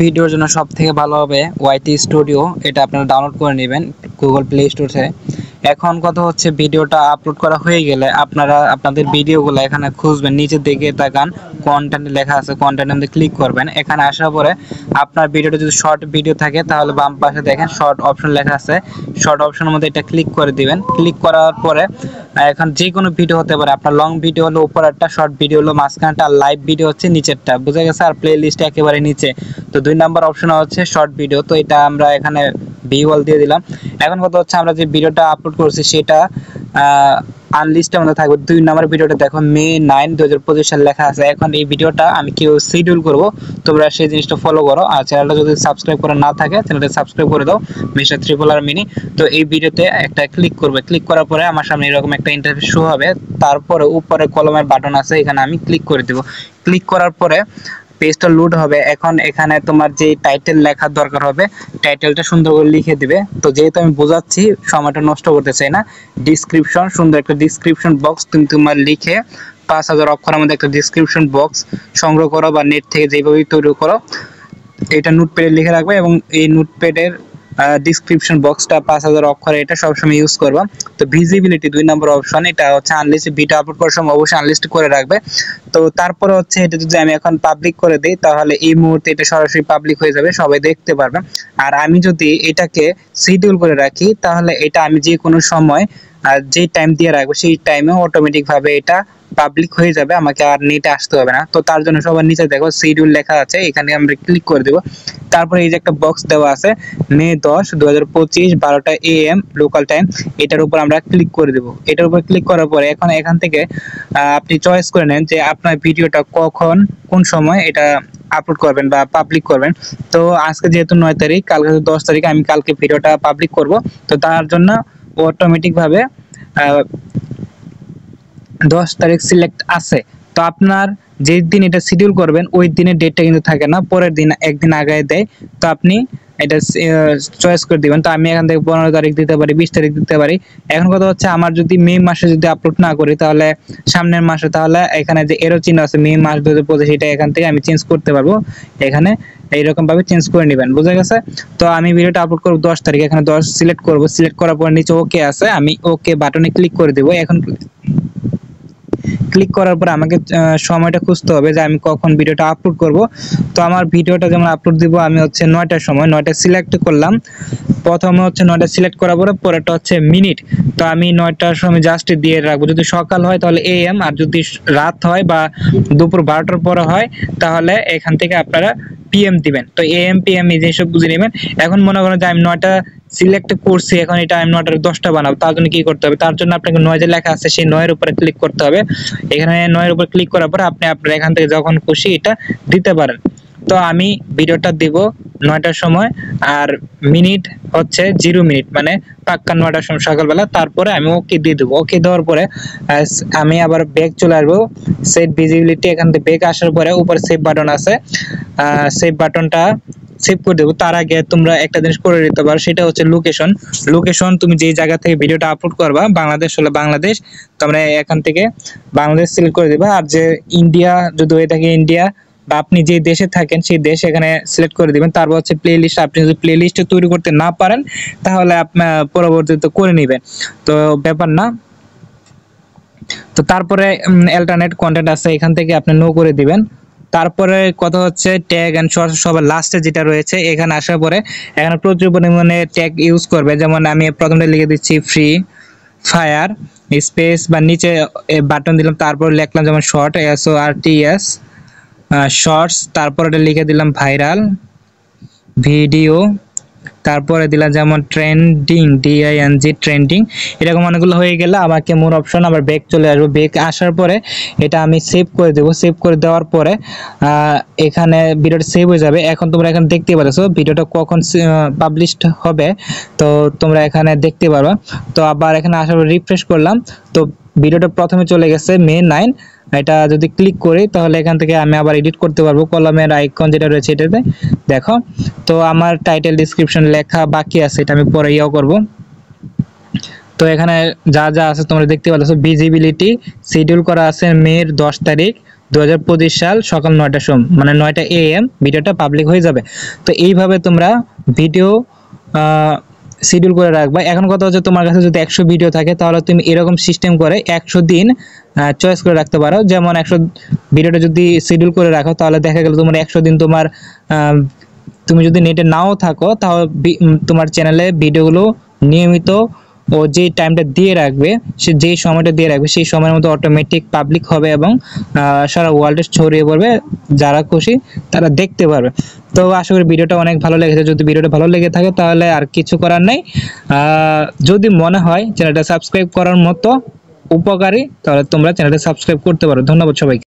ভিডিওর জন্য সবথেকে ভালো হবে ওয়াইটি স্টুডিও। এটা আপনারা ডাউনলোড করে নেবেন গুগল প্লে স্টোর থেকে। এখন কথা হচ্ছে ভিডিওটা আপলোড করা হয়ে গেলে আপনারা আপনাদের ভিডিওগুলো এখানে খুঁজবেন, নিচের দিকে তাকান, কন্টেন্ট লেখা আছে, কন্টেন্টের মধ্যে ক্লিক করবেন। এখানে আসার পরে আপনার ভিডিওটা যদি শর্ট ভিডিও থাকে তাহলে বাম পাশে দেখেন শর্ট অপশন লেখা আছে, শর্ট অপশনের মধ্যে এটা ক্লিক করে দিবেন। ক্লিক করার পরে এখন যে কোনো ভিডিও হতে পারে, আপনার লং ভিডিও হলো উপর একটা, শর্ট ভিডিও হলো মাঝখানটা, আর লাইভ ভিডিও হচ্ছে নিচেরটা, বুঝা গেছে? আর প্লে লিস্ট একেবারে নিচে। তো 2 নাম্বার অপশন হচ্ছে শর্ট ভিডিও, তো এটা আমরা এখানে ভিউয়াল দিয়ে দিলাম। এখন কথা হচ্ছে আমরা যে ভিডিওটা আপলোড করছি সেটা আনলিস্টের মধ্যে থাকবে। 2 নাম্বার ভিডিওটা দেখো মে 9, 2025 সাল লেখা আছে। এখন এই ভিডিওটা আমি কেউ শিডিউল করব, তোমরা সেই জিনিসটা ফলো করো। আর চ্যানেলটা যদি সাবস্ক্রাইব করা না থাকে চ্যানেলটা সাবস্ক্রাইব করে দাও, মিস্টার ট্রিপল আর মিনি। তো এই ভিডিওতে একটা ক্লিক করবে, ক্লিক করার পরে আমার সামনে এরকম একটা ইন্টারফেস শো হবে। তারপরে উপরে কলমের বাটন আছে, এখানে আমি ক্লিক করে দেব। ক্লিক করার পরে পেজটা লোড হবে। এখন এখানে তোমার যে টাইটেল লেখার দরকার হবে, টাইটেলটা সুন্দর করে লিখে দিবে। তো যেহেতু আমি বোঝাচ্ছি, সময়টা নষ্ট করতে চাই না, ডিসক্রিপশন, সুন্দর একটা ডিসক্রিপশন বক্স তুমি তোমার লিখে 5000 অক্ষরের মধ্যে একটা ডিসক্রিপশন বক্স সংগ্রহ করো, বা নেট থেকে যেভাবে তৈরি করো এটা নোটপ্যাডে লিখে রাখবে। এবং এই নোটপ্যাডের ডিসক্রিপশন বক্সটা 5000 অক্ষরে এটা সবসময় ইউজ করবা। তো ভিজিবিলিটি 2 নম্বর অপশন, এটা হচ্ছে আনলিস্ট, ভিডিও আপলোড করার সময় অবশ্যই আনলিস্ট করে রাখবে। তো তারপরে হচ্ছে এটা যদি আমি এখন পাবলিক করে দিই তাহলে এই মুহূর্তে এটা সরাসরি পাবলিক হয়ে যাবে, সবাই দেখতে পারবে। আর আমি যদি এটাকে শিডিউল করে রাখি তাহলে এটা আমি যে কোনো সময় আর যে টাইম দিয়ে রাখবো সেই টাইমে অটোমেটিক ভাবে এটা পাবলিক হয়ে যাবে, আমাকে আর নেটে আসতে হবে না। তো তার জন্য সবার নিচে দেখো শিডিউল লেখা আছে, এখানে আমরা ক্লিক করে দেব। তারপরে এই যে একটা বক্স দেওয়া আছে মে 10, 2025, 12টা AM লোকাল টাইম, এটার উপর আমরা ক্লিক করে দেব। এটার উপর ক্লিক করার পরে এখন এখান থেকে আপনি চয়েস করে নেন যে আপনার ভিডিওটা কখন কোন সময় এটা আপলোড করবেন বা পাবলিক করবেন। তো আজকে যেহেতু 9 তারিখ, কালকে 10 তারিখ, আমি কালকে ভিডিওটা পাবলিক করব। তো তার জন্য অটোমেটিক ভাবে 10 তারিখ সিলেক্ট আছে। তো আপনার যে দিন এটা শিডিউল করবেন ওই দিনের ডেটটা কিন্তু থাকে না, পরের দিন একদিন আগে দেয়। তো আপনি এটা চয়েস করে দিবেন। তো আমি এখান থেকে 15 তারিখ দিতে পারি, 20 তারিখ দিতে পারি। এখন কথা হচ্ছে আমার যদি মে মাসে যদি আপলোড না করি তাহলে সামনের মাসে, তাহলে এখানে যে এরো চিহ্ন আছে মে মাস 2025, এটা এখান থেকে আমি চেঞ্জ করতে পারবো। এখানে এইরকম ভাবে চেঞ্জ করে নেবেন, বুঝা গেছে? তো আমি ভিডিওটা আপলোড করব 10 তারিখ, এখানে 10 সিলেক্ট করব। সিলেক্ট করার পর নিচে ওকে আছে, আমি ওকে বাটনে ক্লিক করে দেব। এখন ক্লিক করার পর আমাকে সময়টা খুঁজতে হবে যে আমি কখন ভিডিওটা আপলোড করব। তো আমার ভিডিওটা যেমন আপলোড দিব আমি হচ্ছে 9টার সময়, 9টা সিলেক্ট করলাম। প্রথমে হচ্ছে 9টা সিলেক্ট করার পরে পরেরটা হচ্ছে মিনিট। তো আমি 9টার সময় জাস্ট দিয়ে রাখবো। যদি সকাল হয় তাহলে AM, আর যদি রাত হয় বা দুপুর 12টার পরে হয় তাহলে এখান থেকে আপনারা PM দিবেন। তো AM PM এই যেসব বুঝে নেবেন। এখন মনে করেন যে আমি 9টা সিলেক্ট করছি, এখন এটা আমি 9টার 10টা বানাবো, তার জন্য কি করতে হবে? তার জন্য আপনাকে 9 যে লেখা আছে সেই 9 এর উপরে ক্লিক করতে হবে। এখানে 9 এর উপর ক্লিক করার পর আপনি আপনার এখান থেকে যখন খুশি এটা দিতে পারেন। তো আমি ভিডিওটা দিব 9টার সময়, আর মিনিট হচ্ছে 0 মিনিট, মানে পাক্কা 9টার সময় সকালবেলা। তারপরে আমি ওকে দিয়ে দেবো। ওকে দেওয়ার পরে আমি আবার ব্যাক চলে আসবো, সেট ভিজিবিলিটি, এখান থেকে ব্যাক আসার পরে উপরে সেভ বাটন আছে, সেভ বাটনটা সেভ করে দেবো। তার আগে তোমরা একটা জিনিস করে দিতে পারো, সেটা হচ্ছে লোকেশন। লোকেশন তুমি যে জায়গা থেকে ভিডিওটা আপলোড করবা, বাংলাদেশ হলে বাংলাদেশ, তোমরা এখান থেকে বাংলাদেশ সিলেক্ট করে দিবা। আর যে ইন্ডিয়া যদি হয়ে থাকে ইন্ডিয়া, বা আপনি যে দেশে থাকেন সেই দেশ এখানে সিলেক্ট করে দিবেন। তারপর হচ্ছে প্লে লিস্ট, আপনি যদি প্লে লিস্ট তৈরি করতে না পারেন তাহলে আপনার পরবর্তীতে করে নেবেন, তো ব্যাপার না। তো তারপরে অল্টারনেট কন্টেন্ট আছে, এখান থেকে আপনি নো করে দিবেন। তারপরে কথা হচ্ছে ট্যাগ এন্ড শর্টস, সবার লাস্টে যেটা রয়েছে এখানে আসার পরে এখানে প্রচুর পরিমাণে ট্যাগ ইউজ করবে। যেমন আমি প্রথমে লিখে দিচ্ছি ফ্রি ফায়ার স্পেস, বা নিচে বাটন দিলাম, তারপর লিখলাম যেমন শর্ট, SORTS শর্টস, তারপর এটা লিখে দিলাম ভাইরাল ভিডিও, তারপরে দিলাম যেমন ট্রেন্ডিং, DING ট্রেন্ডিং। এরকম অনেকগুলো হয়ে গেলে আমাকে মোর অপশন আবার ব্যাক চলে আসবে। ব্যাক আসার পরে এটা আমি সেভ করে দেবো। সেভ করে দেওয়ার পরে এখানে ভিডিওটা সেভ হয়ে যাবে। এখন তোমরা এখানে দেখতে পাচ্ছ ভিডিওটা কখন পাবলিশড হবে, তো তোমরা এখানে দেখতে পারবা। তো আবার এখানে আসার পর রিফ্রেশ করলাম, তো ভিডিওটা প্রথমে চলে গেছে মে 9। এটা যদি ক্লিক করি তাহলে এখান থেকে আমি আবার এডিট করতে পারবো, কলমের আইকন যেটা রয়েছে এটাতে দেখো। তো আমার টাইটেল ডিসক্রিপশন লেখা বাকি আছে, এটা আমি পরে ইয়েও করব। তো এখানে যা যা আছে তোমরা দেখতে পাচ্ছ। ভিজিবিলিটি শিডিউল করা আছে মে 10 তারিখ, 2025 সাল সকাল 9টার সময়, মানে 9টা AM ভিডিওটা পাবলিক হয়ে যাবে। তো এইভাবে তোমরা ভিডিও শিডিউল করে রাখবা। এখন কথা হচ্ছে, তোমার কাছে যদি 100 ভিডিও থাকে তাহলে তুমি এরকম সিস্টেম করে 100 দিন চয়েস করে রাখতে পারো। যেমন 100 ভিডিওটা যদি শিডিউল করে রাখো, তাহলে দেখা গেল তোমার 100 দিন তোমার তুমি যদি নেটে নাও থাকো, তাহলে তোমার চ্যানেলে ভিডিওগুলো নিয়মিত ও যে টাইমটা দিয়ে রাখবে, সে যেই সময়টা দিয়ে রাখবে সেই সময়ের মধ্যে অটোমেটিক পাবলিক হবে এবং সারা ওয়ার্ল্ডে ছড়িয়ে পড়বে, যারা খুশি তারা দেখতে পারবে। তো আশা করি ভিডিওটা অনেক ভালো লেগেছে। যদি ভিডিওটা ভালো লেগে থাকে তাহলে আর কিছু করার নেই, যদি মনে হয় চ্যানেলটা সাবস্ক্রাইব করার মতো উপকারী, তাহলে তোমরা চ্যানেলটা সাবস্ক্রাইব করতে পারো। ধন্যবাদ সবাইকে।